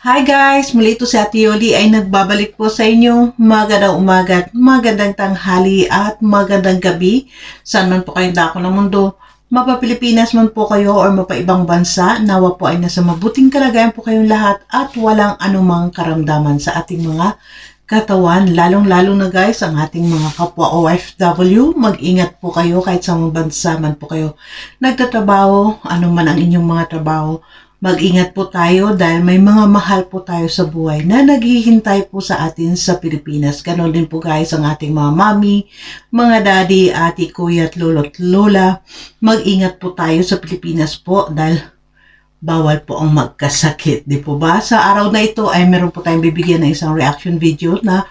Hi guys! Muli ito si Ate Yoli ay nagbabalik po sa inyo. Magandang umaga, magandang tanghali at magandang gabi. Saan man po kayong dako ng mundo. Mapa-Pilipinas man po kayo or mapa-ibang bansa, nawa po ay nasa mabuting kalagayan po kayong lahat at walang anumang karamdaman sa ating mga katawan. Lalong-lalo na guys, ang ating mga kapwa OFW, mag-ingat po kayo kahit sa mga bansa man po kayo nagtatrabaho, ano man ang inyong mga trabaho. Mag-ingat po tayo dahil may mga mahal po tayo sa buhay na naghihintay po sa atin sa Pilipinas. Ganon din po guys ang ating mga mami, mga daddy, ati, kuya at lolo at lola. Mag-ingat po tayo sa Pilipinas po dahil bawal po ang magkasakit. Di po ba? Sa araw na ito ay meron po tayong bibigyan ng isang reaction video na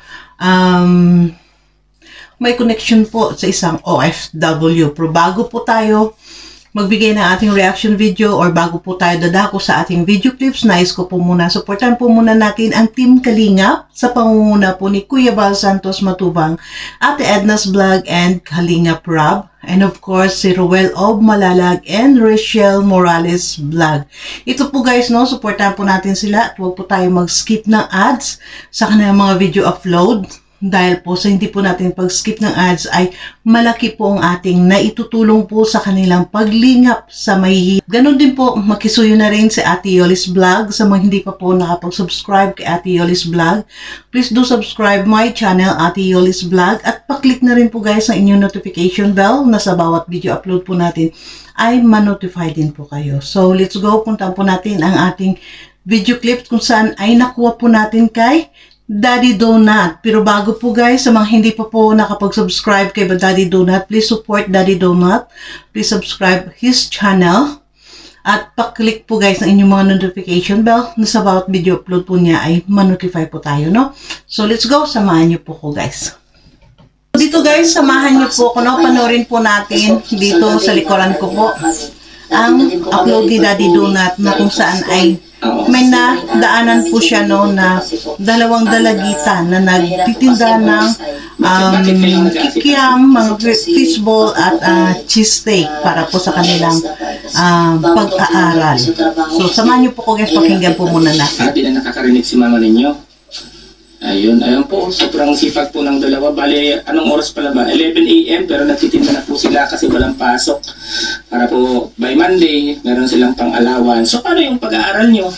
may connection po sa isang OFW. Pero bago po tayo magbigay ng ating reaction video or bago po tayo dadako sa ating video clips, nais ko po muna, supportan po muna natin ang Team Kalingap sa pangunguna po ni Kuya Val Santos Matubang, Ate Edna's Vlog and Kalingap Rob, and of course si Ruel Ob Malalag and Rachel Morales Vlog. Ito po guys, no, supportan po natin sila at huwag po tayo mag-skip ng ads sa kanilang mga video upload. Dahil po sa hindi po natin pag-skip ng ads ay malaki po ang ating naitutulong po sa kanilang paglingap sa mahihirap. Ganon din po, makisuyo na rin si Ate Yoli's Vlog. Sa mga hindi pa po nakapag-subscribe kay Ate Yoli's Vlog, please do subscribe my channel, Ate Yoli's Vlog. At paklik na rin po guys ang inyong notification bell na sa bawat video upload po natin ay ma-notify din po kayo. So let's go, puntahan po natin ang ating video clip kung saan ay nakuha po natin kay Daddy Donut. Pero bago po guys, sa mga hindi pa po nakapag-subscribe kay Daddy Donut, please support Daddy Donut. Please subscribe his channel. At paklik po guys ng inyong mga notification bell na sa bawat video upload po niya ay ma-notify po tayo, no? So let's go, samahan niyo po ko guys. Dito guys, samahan niyo po ko, no? Panoorin po natin dito sa likuran ko po ang upload ni Daddy Donut na kung saan ay may nadaanan po siya no na dalawang dalagitan na nagtitinda ng kikiam, mga fishball at cheese steak para po sa kanilang pag-aaral. So samahan niyo po ko guys, pakinggan po muna natin. Hindi na nakakarinig si mama ninyo. Ayun po, sobrang sipag po ng dalawa. Bale, anong oras pala ba? 11 AM, pero nagtitinda na po sila kasi walang pasok. Para po, by Monday, meron silang pang-alawan. So, paano yung pag-aaral nyo?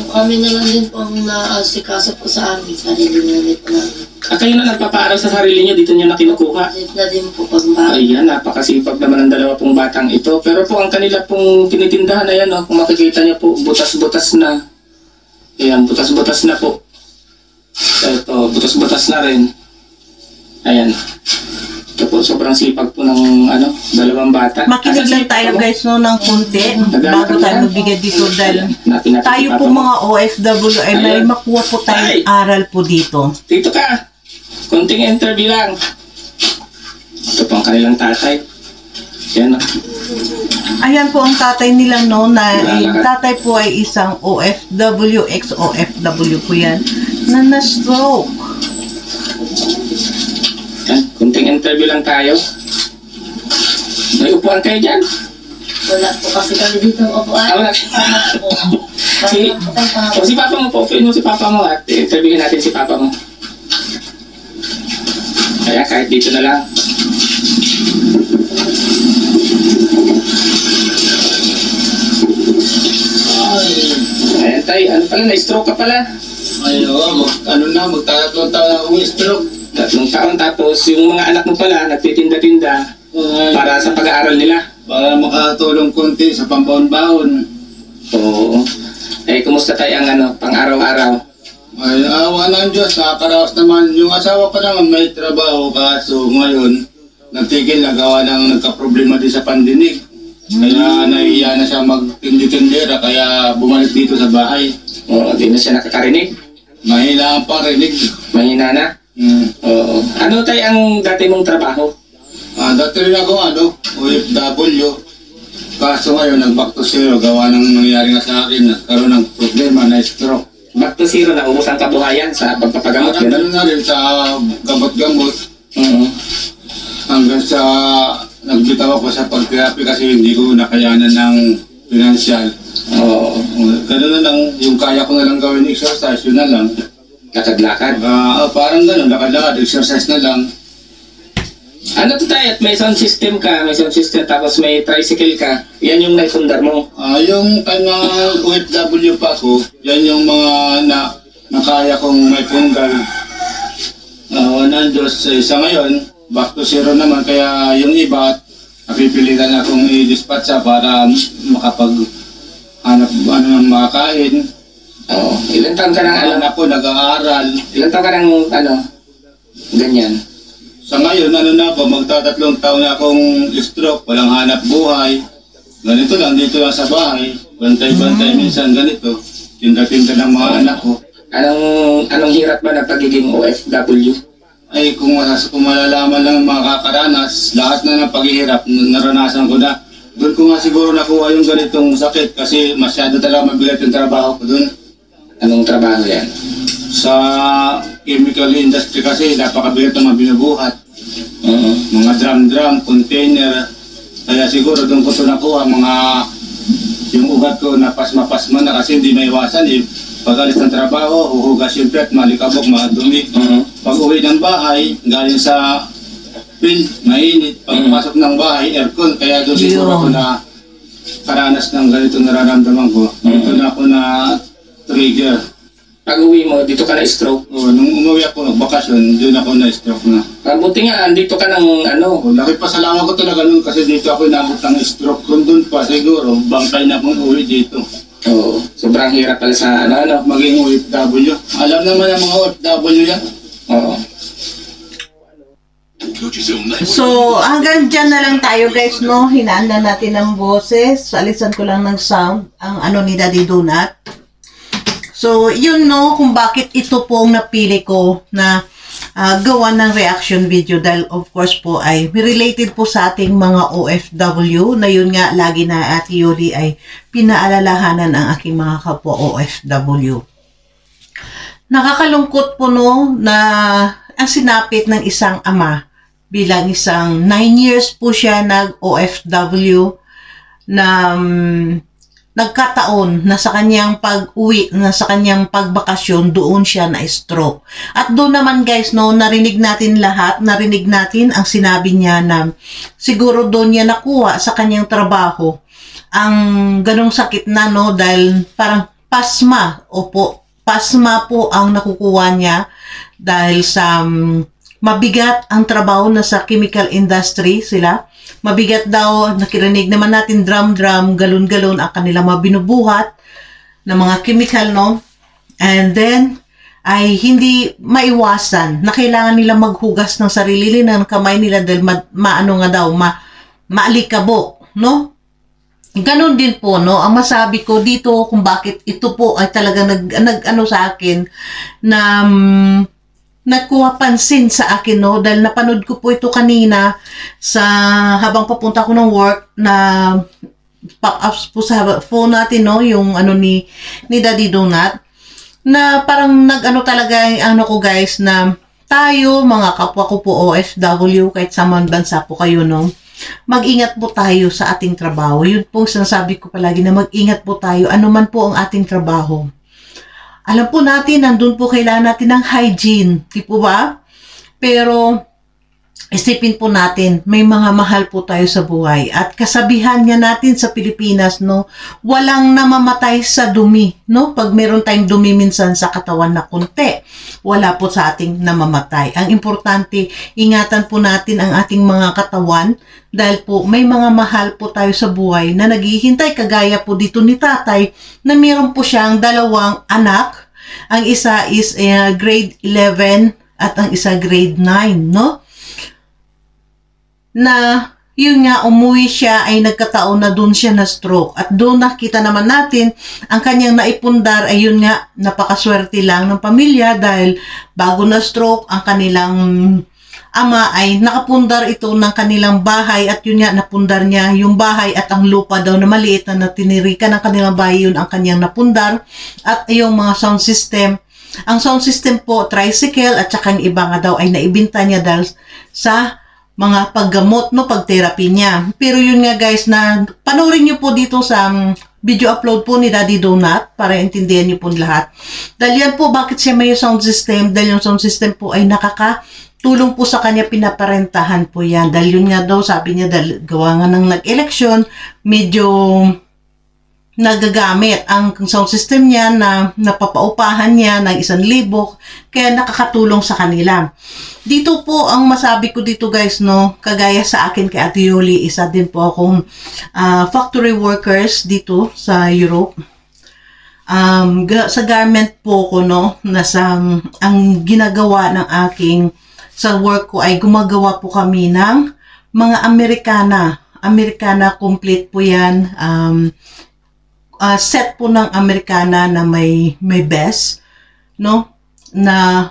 Kami na lang din po ang naasikaso po sa amin. Sarili na po namin. Kayo na nagpapaaral sa sarili nyo, dito nyo na kinukuha? Dito na din po pag-bata. Ayan, napakasipag naman ng dalawa pong batang ito. Pero po, ang kanila pong tinitindahan, ayan, oh, kung makikita nyo po, butas-butas na. Ayan, butas-butas na po. Ito, butas-butas na rin. Ayan. Ito po, sobrang sipag po ng dalawang bata. Makinig lang tayo guys no ng konti bago tayo magbigay dito dahil tayo po mga OFW ay may makuha po tayong aral po dito. Dito ka. Konting interview lang. Ito po ang kanilang tatay. Yan. Ayan po ang tatay nila no na yung tatay po ay isang OFW, ex-OFW po yan na na-stroke. Kunting interview lang tayo. May upuan kayo dyan? Wala po kasi kami dito upuan. Wala. Si papa mo po. Upuin mo si papa mo at interviewin natin si papa mo. Kaya kahit dito na lang. Ayan tayo. Ano pala? Na-stroke ka pala? Ay, oo. Magtatlong taon akong stroke. 3 taon, tapos yung mga anak mo pala nagtitinda-tinda para sa pag-aaral nila. Para makatulong konti sa pambaon-baon. Oo. Kumusta tayo ang pang-araw-araw? Ay, awa ng Diyos, nakakaraos naman. Yung asawa ko naman may trabaho, kaso ngayon, nagtigil na gawa ng nagka-problema din sa pandinig. Kaya nahihiya na siya magtindi-tindera, kaya bumalik dito sa bahay. Oo, di na siya nakakarinig. Mahina ang parinig. Mahina na? Oo. Ano tayo ang dati mong trabaho? Dati rin ako, OFW. Kaso ngayon, nag-back to zero, gawa ng nangyari nga sa akin, nagkaroon ng problema na stroke. Back to zero na ubos ang kabuhayan sa pagpapagamot. Ganoon na rin sa gamot-gamot. Hanggang sa nagbitaw ako sa pag-therapy kasi hindi ko nakayanan ng financial. Oo. Ganun na lang, yung kaya ko na lang gawin exercise, yun na lang. Lakad-lakad. Parang ganun, lakad-lakad, exercise na lang. Ano to tayo? May sound system ka, tapos may tricycle ka. Yan yung naipundar mo. Yung kanyang OFW pa ako, yan yung mga nakaya kong may pundar. Diyos, sa ngayon, back to zero naman, kaya yung iba, napipilitan akong i-dispatcha para makapag-hanap ng makakain. Oo. Ilan taon ka ng Anak ko nag-aaral. Ilan taon ka ng ganyan? Sa ngayon, magtatatlong taon na akong stroke, walang hanap buhay. Ganito lang, dito lang sa bahay. Bantay-bantay minsan ganito. Tinda-tinda ng mga anak ko. Anong hirap ba ng pagiging OFW? Ay, kung malalaman lang ang mga kakaranas, lahat na ng paghihirap, naranasan ko na. Doon ko nga siguro nakuha yung ganitong sakit kasi masyado talaga mabigat yung trabaho ko doon. Anong trabaho yan? Sa chemical industry kasi napakabigat ng mga binubuhat. Mga drum, container. Kaya siguro doon ko ito nakuha, yung ugat ko napasma-pasma na kasi hindi maiwasan eh. Pag alis ng trabaho, huhugas yung pet, malikabok, madumi. Pag uwi ng bahay, galing sa field, mainit. Pagpasok ng bahay, aircon. Kaya doon siguro ako na karanas ng ganito nararamdaman ko. Dito na ako na trigger. Pag uwi mo, dito ka na-stroke? Nung umuwi ako, nagbakasyon, doon ako na-stroke na. Buti nga, andito ka ng Laki pasalamat ko talaga nun kasi dito ako inabot ng stroke. Kung doon pa siguro, bangkay na akong uwi dito. Oo, sobrang hirap pala sa maging OFW. Alam naman ang mga OFW yan. Oo. So, hanggang dyan na lang tayo guys, no? Hinaan na natin ang boses. Alisan ko lang ng sound, ang ni Daddy Donut. So, yun no, kung bakit ito po ang napili ko na gawa ng reaction video dahil of course po ay related po sa ating mga OFW na yun nga lagi na Ate Yoli ay pinaalalahanan ang aking mga kapwa OFW. Nakakalungkot po no na ang sinapit ng isang ama bilang isang 9 years po siya nag-OFW na nagkataon na sa kanyang pag-uwi, na sa kanyang pagbakasyon, doon siya na-stroke. At doon naman guys, no, narinig natin lahat, narinig natin ang sinabi niya na siguro doon niya nakuha sa kanyang trabaho ang ganong sakit na, no, dahil parang pasma, pasma po ang nakukuha niya dahil sa mabigat ang trabaho na sa chemical industry sila. Mabigat daw, nakirinig naman natin drum, galon-galon ang kanilang mga binubuhat ng mga chemical, no? And then, ay hindi maiwasan na kailangan nila maghugas ng sarili nila, ng kamay nila dahil maalikabok, no? Ganon din po, no? Ang masabi ko dito kung bakit ito po ay talaga nag-ano sa akin na nagkuha pansin sa akin, no? Dahil napanood ko po ito kanina sa habang papunta ko ng work na pop-ups po sa phone natin, no? Yung ni Daddy Donut na parang nag-ano talaga ko guys na tayo mga kapwa ko po OFW kahit sa mga bansa po kayo, no? Mag-ingat po tayo sa ating trabaho. Yun po sinasabi ko palagi na mag-ingat po tayo anuman po ang ating trabaho. Alam po natin, nandun po kailangan natin ng hygiene, di po ba? Pero, isipin po natin, may mga mahal po tayo sa buhay. At kasabihan nga natin sa Pilipinas, no, walang namamatay sa dumi, no? Pag meron tayong dumi minsan sa katawan na konti, wala po sa ating namamatay. Ang importante, ingatan po natin ang ating mga katawan dahil po may mga mahal po tayo sa buhay na naghihintay kagaya po dito ni tatay na meron po siyang 2 anak. Ang isa is grade 11 at ang isa grade 9, no? Na yun nga, umuwi siya ay nagkataon na doon siya na stroke. At doon nakita naman natin ang kanyang naipundar ay yun nga, napakaswerte lang ng pamilya dahil bago na stroke ang kanilang ama ay nakapundar ito ng kanilang bahay at yun nga, napundar niya yung bahay at ang lupa daw na maliit na natinirikan ng kanilang bahay, yun ang kanyang napundar at yung mga sound system. Ang sound system po, tricycle at saka yung iba nga daw ay naibinta niya dahil sa mga paggamot, no, pag-therapy niya. Pero yun nga guys, na panoorin niyo po dito sa video upload po ni Daddy Donut para intindihan niyo po lahat. Dahil yan po, bakit siya may sound system? Dahil yung sound system po ay nakakatulong po sa kanya, pinaparentahan po yan. Dahil yun nga daw, sabi niya, dahil gawa nga ng nag-election, medyo nagagamit ang sound system niya na napapaupahan niya ng 1,000, kaya nakakatulong sa kanila. Dito po ang masabi ko dito guys, no, kagaya sa akin kay Ate Yoli, isa din po akong factory workers dito sa Europe. Sa garment po ko, no, ang ginagawa ng aking sa work ko ay gumagawa po kami ng mga Americana complete po yan. Set po ng Americana na may vest, no, na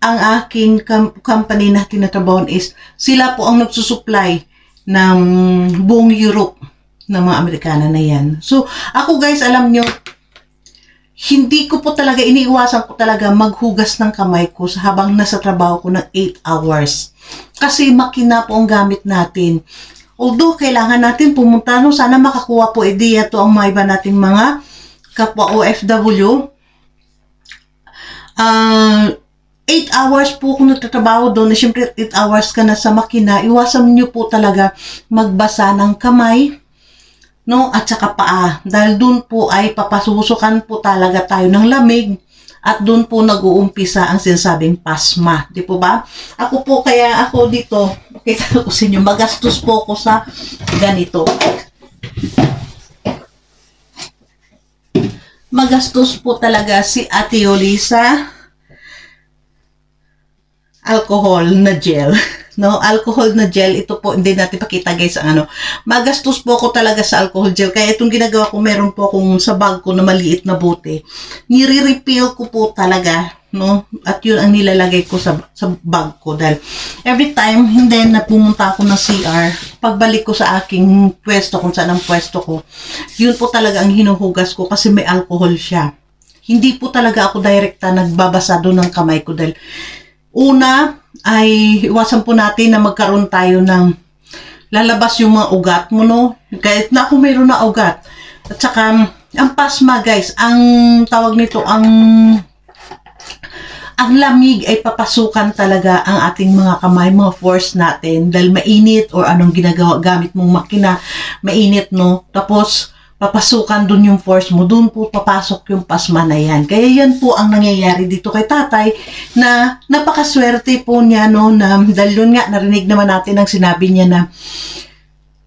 ang aking company na tinatrabahoan is sila po ang nagsusupply ng buong Europe ng mga Americana na yan. So ako guys, alam nyo, hindi ko po talaga, iniiwasan ko talaga maghugas ng kamay ko habang nasa trabaho ko ng 8 hours. Kasi makina po ang gamit natin. Although, kailangan natin pumunta, no, sana makakuha po ideya to ang mga iba nating mga kapwa OFW. 8 hours po kung nagtatrabaho doon, na syempre 8 hours ka na sa makina, iwasan nyo po talaga magbasa ng kamay, no, at saka paa. Dahil doon po ay papasusukan po talaga tayo ng lamig. At doon po nag-uumpisa ang sinasabing pasma. Di po ba? Ako po, kaya ako dito, kita ko sa inyo, magastos po ako sa ganito. Magastos po talaga si Ate Yoli sa alcohol na gel. No, alcohol na gel, ito po, hindi natin pakita guys ang ano. Magastos po ako talaga sa alcohol gel. Kaya itong ginagawa ko, meron po akong sa bag ko na maliit na bote. Nire-refill ko po talaga, no? At yun ang nilalagay ko sa bag ko. Dahil every time, hindi na pumunta ako ng CR, pagbalik ko sa aking pwesto, kung saan ang pwesto ko, yun po talaga ang hinuhugas ko kasi may alcohol siya. Hindi po talaga ako direkta nagbabasa doon ng kamay ko dahil una, ay iwasan po natin na magkaroon tayo ng lalabas yung mga ugat mo, no? Kahit na ako mayroon na ugat. At saka, ang pasma guys, ang tawag nito, ang lamig ay papasukan talaga ang ating mga kamay, mga force natin. Dahil mainit or anong ginagawa, gamit mong makina, mainit, no? Tapos, papasukan dun yung force mo, dun po papasok yung pasma na yan. Kaya yan po ang nangyayari dito kay tatay, na napakaswerte po niya, no, na dahil yun nga, narinig naman natin ang sinabi niya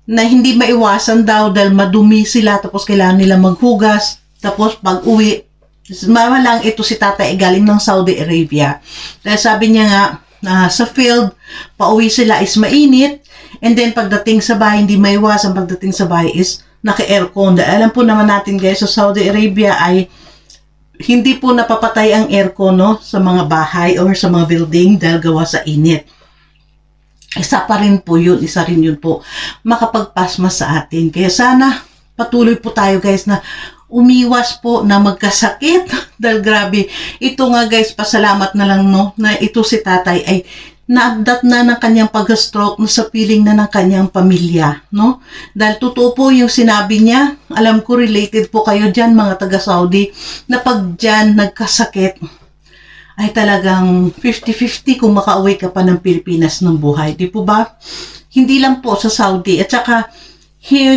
na hindi maiwasan daw dahil madumi sila, tapos kailangan nila maghugas, tapos pag uwi, mawalang ito si tatay galing ng Saudi Arabia. Dahil sabi niya nga, sa field, pauwi sila is mainit, and then pagdating sa bahay, hindi maiwasan pagdating sa bahay is naka-aircon. Alam po naman natin guys, sa Saudi Arabia ay hindi po napapatay ang aircon, no, sa mga bahay or sa mga building dahil gawa sa init. Isa pa rin po yun, isa rin yun po makapagpasma sa atin. Kaya sana patuloy po tayo guys na umiwas po na magkasakit dahil grabe. Ito nga guys, pasalamat na lang, no, na ito si tatay ay naagdat na ng kanyang pag-stroke, sa piling na ng kanyang pamilya, no? Dahil totoo po yung sinabi niya, alam ko related po kayo dyan mga taga-Saudi, na pag dyan nagkasakit, ay talagang 50-50 kung makauwi ka pa ng Pilipinas ng buhay. Di po ba? Hindi lang po sa Saudi. At saka,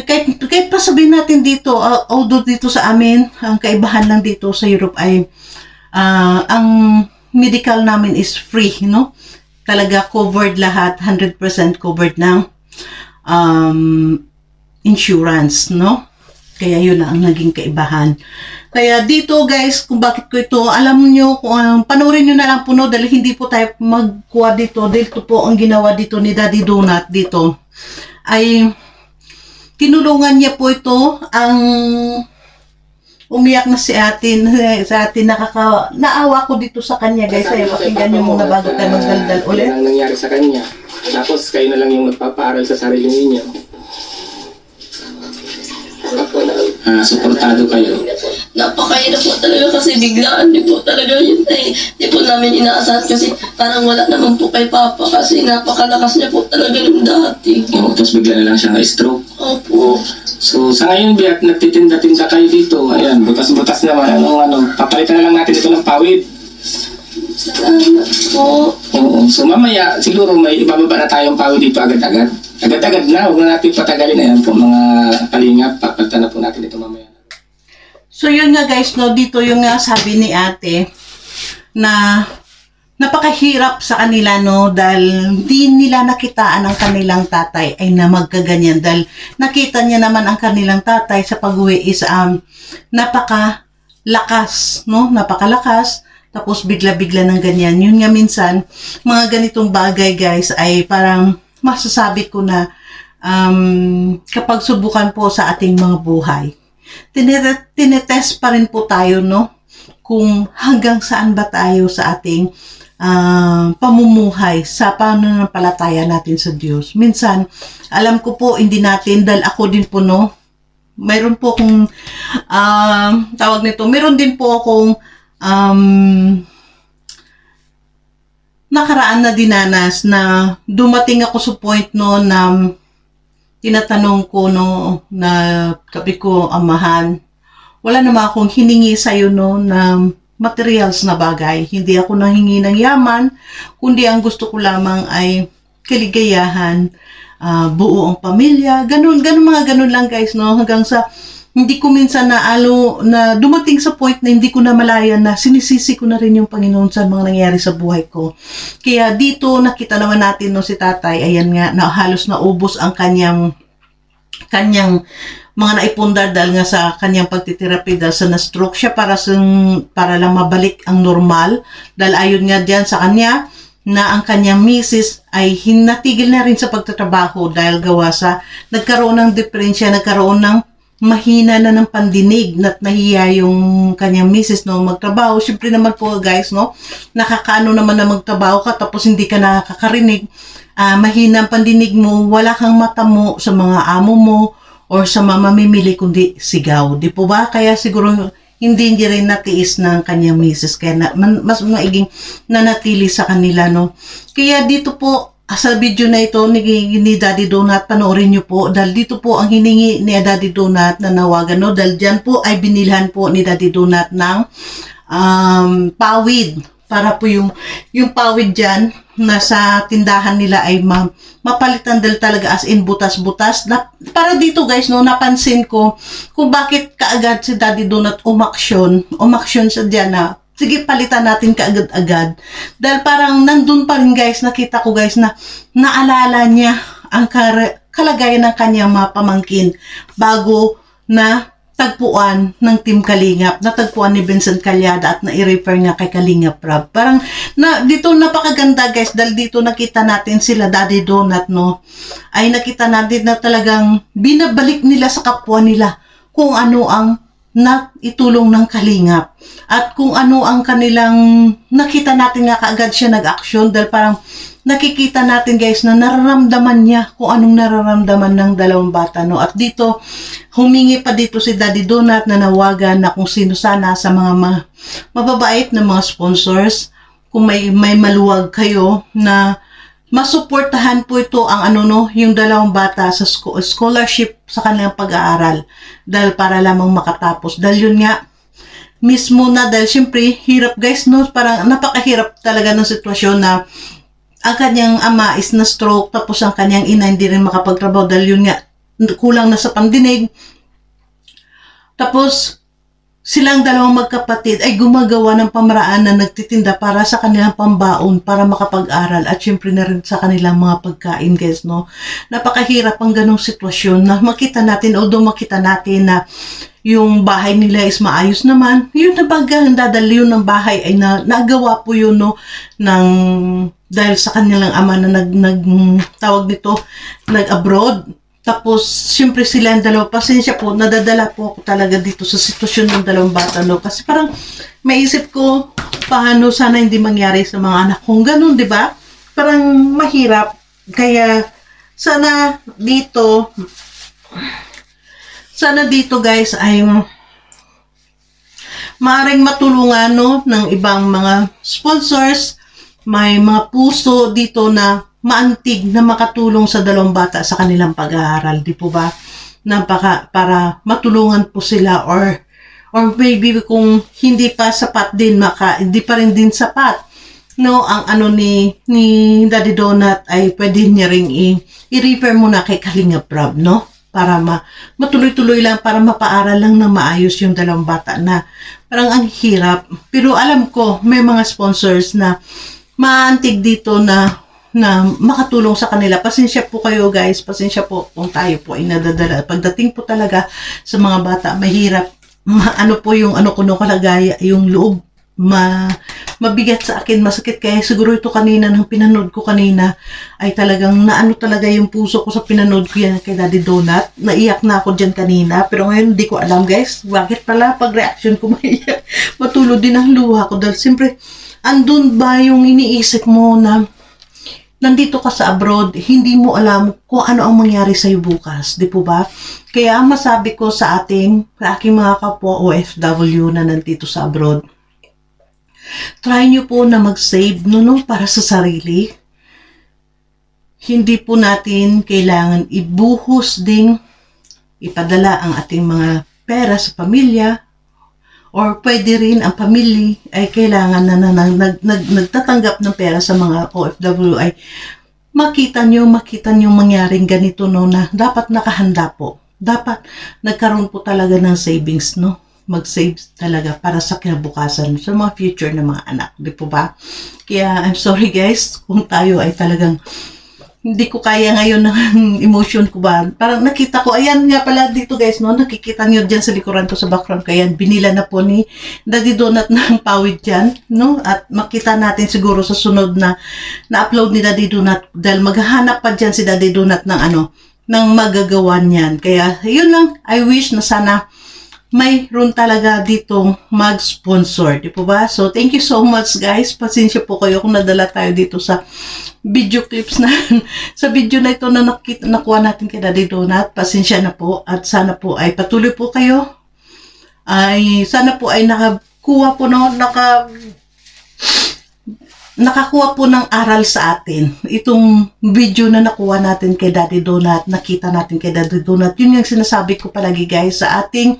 kahit pa sabihin natin dito, although dito sa amin, ang kaibahan lang dito sa Europe ay, ang medical namin is free, no? Talaga covered lahat, 100% covered ng insurance, no? Kaya yun ang naging kaibahan. Kaya dito guys, kung bakit ko ito, alam nyo, panoorin nyo na lang po, no, dahil hindi po tayo magkuha dito. Dito po ang ginawa dito ni Daddy Donut dito. Ay, tinulungan niya po ito, ang umiyak na si atin, naawa ko dito sa kanya guys. Ay, pakinggan nyo muna bago tayo magdaldal ulit. Ang nangyari sa kanya. Tapos kayo na lang yung magpapaaral sa sarili ninyo. Suportado kayo. Napakahirap po talaga kasi biglaan. Di po talaga yun eh. Di po namin inaasahan kasi parang wala naman po kay Papa kasi napakalakas niya po talaga yung dati. Tapos bigla na lang siya na-stroke. Opo. So, sa ngayon, Biak, nagtitinda-tinda kayo dito. Ayan, butas-butas naman. Papalitan na lang natin ito ng pawid. Salamat po. Oo. So, mamaya, siguro may ibababa na tayong pawid dito agad-agad. Agad-agad na, huwag na natin patagalin. Ayan po, mga kalingap. Papalitan na po natin ito mamaya. So yun nga guys, no, dito yung nga sabi ni ate na napakahirap sa kanila, no, dahil hindi nila nakitaan ang kanilang tatay ay na magkaganyan. Dahil nakita niya naman ang kanilang tatay sa pag-uwi is napakalakas, no, napakalakas. Tapos bigla-bigla ng ganyan. Yun nga minsan, mga ganitong bagay guys ay parang masasabi ko na kapag subukan po sa ating mga buhay, tinetest pa rin po tayo, no? Kung hanggang saan ba tayo sa ating pamumuhay, sa pananampalataya natin sa Diyos. Minsan, alam ko po, hindi natin, dahil ako din po, no? Mayroon po akong, tawag nito, mayroon din po akong nakaraan na dinanas na dumating ako sa point, no, na tinatanong ko, no, na sabi ko, amahan, wala naman akong hiningi sa'yo, no, na materials na bagay. Hindi ako nanghingi ng yaman, kundi ang gusto ko lamang ay kaligayahan, buo ang pamilya, ganun lang guys, no, hanggang sa hindi ko minsan na dumating sa point na hindi ko na malayan na sinisisi ko na rin yung Panginoon sa mga nangyari sa buhay ko. Kaya dito nakita naman natin, no, si tatay, ayan nga, na halos naubos ang kanyang mga naipundar dahil nga sa kanyang pagtitherapy, dahil sa na-stroke siya para lang mabalik ang normal. Dahil ayon nga diyan sa kanya na ang kanyang misis ay hinatigil na rin sa pagtatrabaho dahil gawa sa nagkaroon ng depresya, nagkaroon ng mahina na ng pandinig, at nahiya yung kanyang misis, no, magtrabaho. Siyempre naman po guys, no, nakakaano naman na magtrabaho ka tapos hindi ka nakakarinig, mahina ang pandinig mo, wala kang mata mo sa mga amo mo or sa mamamimili kundi sigaw, di po ba? Kaya siguro hindi rin natiis ng kanyang misis, kaya mas maiging nanatili sa kanila, no. Kaya dito po sa video na ito ni Daddy Donut, panoorin nyo po, dahil dito po ang hiningi ni Daddy Donut na nawagan, no, dahil dyan po ay binilhan po ni Daddy Donut ng pawid, para po yung pawid dyan na sa tindahan nila ay mapalitan, dahil talaga as in butas-butas. Para dito guys, no, napansin ko kung bakit kaagad si Daddy Donut umaksyon siya dyan na sige, palitan natin kaagad-agad. Dahil parang nandun pa rin guys, nakita ko guys na naalala niya ang kalagayan ng kanyang mga pamangkin bago na tagpuan ng Team Kalingap, natagpuan ni Vincent Calyada at na-i-refer nga kay Kalingap Rab. Parang dito napakaganda guys, dahil dito nakita natin sila Daddy Donut, no, ay nakita natin na talagang binabalik nila sa kapwa nila kung ano ang na itulong ng Kalingap at kung ano ang kanilang nakita natin nga kaagad siya nag-aksyon, dahil parang nakikita natin guys na nararamdaman niya kung anong nararamdaman ng dalawang bata, no. At dito humingi pa dito si Daddy Donut na nawagan na kung sino sana sa mga mababait na mga sponsors, kung may maluwag kayo na masuportahan po ito ang yung dalawang bata sa scholarship sa kanilang pag-aaral, dahil para lamang makatapos. Dahil yun nga mismo na, dahil syempre hirap guys, no, parang napakahirap talaga ng sitwasyon na ang kanyang ama is na stroke, tapos ang kanyang ina hindi rin makapagtrabaho dahil yun nga kulang na sa pandinig. Tapos silang dalawang magkapatid ay gumagawa ng pamaraan na nagtitinda para sa kanilang pambaon para makapag-aral, at syempre na rin sa kanilang mga pagkain guys, no. Napakahirap ang ganong sitwasyon na makita natin, although makita natin na yung bahay nila is maayos naman, yun na baganda, dahil yun ng bahay ay nagawa po yun, no, dahil sa kanilang ama na tawag nito, nag-abroad. Tapos, siyempre sila ang dalawa, pasensya po, nadadala po ako talaga dito sa sitwasyon ng dalawang bata, no? Kasi parang maisip ko, paano sana hindi mangyari sa mga anak kong ganun, di ba? Parang mahirap. Kaya, sana dito guys ay maaaring matulungan, no, ng ibang mga sponsors, may mga puso dito na maantig na makatulong sa dalawang bata sa kanilang pag-aaral, di po ba? na para matulungan po sila, or maybe kung hindi pa sapat din, hindi pa rin din sapat, no, ang ano ni Daddy Donut, ay pwede niya ring i-refer muna kay Kalinga Prab, no? Para matuloy-tuloy lang, para mapaaral lang ng maayos yung dalawang bata na parang ang hirap. Pero alam ko, may mga sponsors na maantig dito na makatulong sa kanila. Pasensya po kayo guys, pasensya po kung tayo po ay nadadala. Pagdating po talaga sa mga bata, mahirap. Ano po yung kalagaya, yung loob, mabigat sa akin, masakit. Kaya siguro ito kanina, nang pinanood ko kanina, ay talagang naano talaga yung puso ko sa pinanood ko yan kay Daddy Donut. Naiyak na ako dyan kanina, pero ngayon hindi ko alam guys, bakit pala pag reaction ko maiyak, matulog din ang luha ko. Dahil siyempre, andun ba yung iniisip mo na nandito ka sa abroad, hindi mo alam kung ano ang mangyari sa'yo bukas, di po ba? Kaya masabi ko sa aking mga kapwa OFW na nandito sa abroad, try nyo po na mag-save no, para sa sarili. Hindi po natin kailangan ibuhos ding ipadala ang ating mga pera sa pamilya, or pwede rin ang pamilya ay kailangan na nagtatanggap ng pera sa mga OFW ay makita nyo mangyaring ganito, no, na dapat nakahanda po. Dapat nagkaroon po talaga ng savings, no? Mag-save talaga para sa kinabukasan, sa mga future ng mga anak, di po ba? Kaya I'm sorry guys kung tayo ay talagang hindi ko kaya ngayon ng emotion ko ba. Parang nakita ko, ayan nga pala dito guys, no, nakikita nyo dyan sa likuran ko sa background ko, ayan, binila na po ni Daddy Donut ng pawid dyan, no, at makita natin siguro sa sunod na upload ni Daddy Donut, dahil maghahanap pa dyan si Daddy Donut ng ng magagawa niyan. Kaya yun lang, I wish na sana mayroon talaga ditong mag-sponsor, di po ba? So, thank you so much guys. Pasensya po kayo kung nadala tayo dito sa video clips na sa video na ito na nakuha natin kay Daddy Donut. Pasensya na po, at sana po ay patuloy po kayo. Sana po ay nakakuha po ng aral sa atin. Itong video na nakuha natin kay Daddy Donut, nakita natin kay Daddy Donut, yun yung sinasabi ko palagi guys sa ating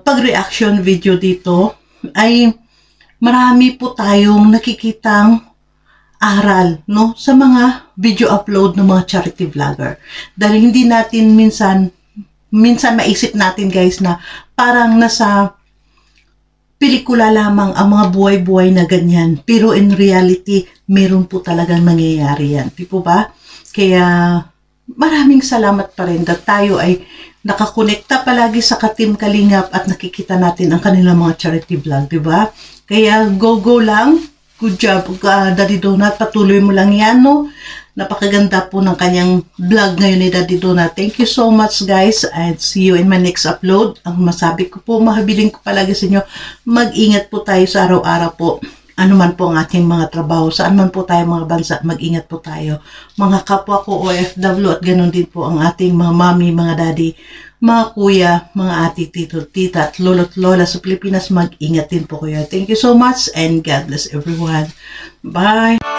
pag-reaction video dito, ay marami po tayong nakikitang aral, no, sa mga video upload ng mga charity vlogger. Dahil hindi natin minsan maisip natin guys na parang nasa pelikula lamang ang mga buhay-buhay na ganyan. Pero in reality, meron po talagang nangyayari yan. Di po ba? Kaya maraming salamat pa rin that tayo ay nakakonekta palagi sa Ka-Team Kalingap at nakikita natin ang kanilang mga charity vlog. Di ba? Kaya go lang. Good job, Daddy Donut. Patuloy mo lang yan, no? Napakaganda po ng kanyang vlog ngayon ni Daddy Donut. Thank you so much, guys. And see you in my next upload. Ang masabi ko po, mahabiling ko palagi sa inyo, mag-ingat po tayo sa araw-araw po. Ano man po ang ating mga trabaho, saan man po tayo mga bansa, mag-ingat po tayo. Mga kapwa ko OFW, at ganun din po ang ating mga mami, mga daddy, mga kuya, mga ati, tito, tita, at lolo't lola sa Pilipinas, mag-ingat din po kayo. Thank you so much and God bless everyone. Bye!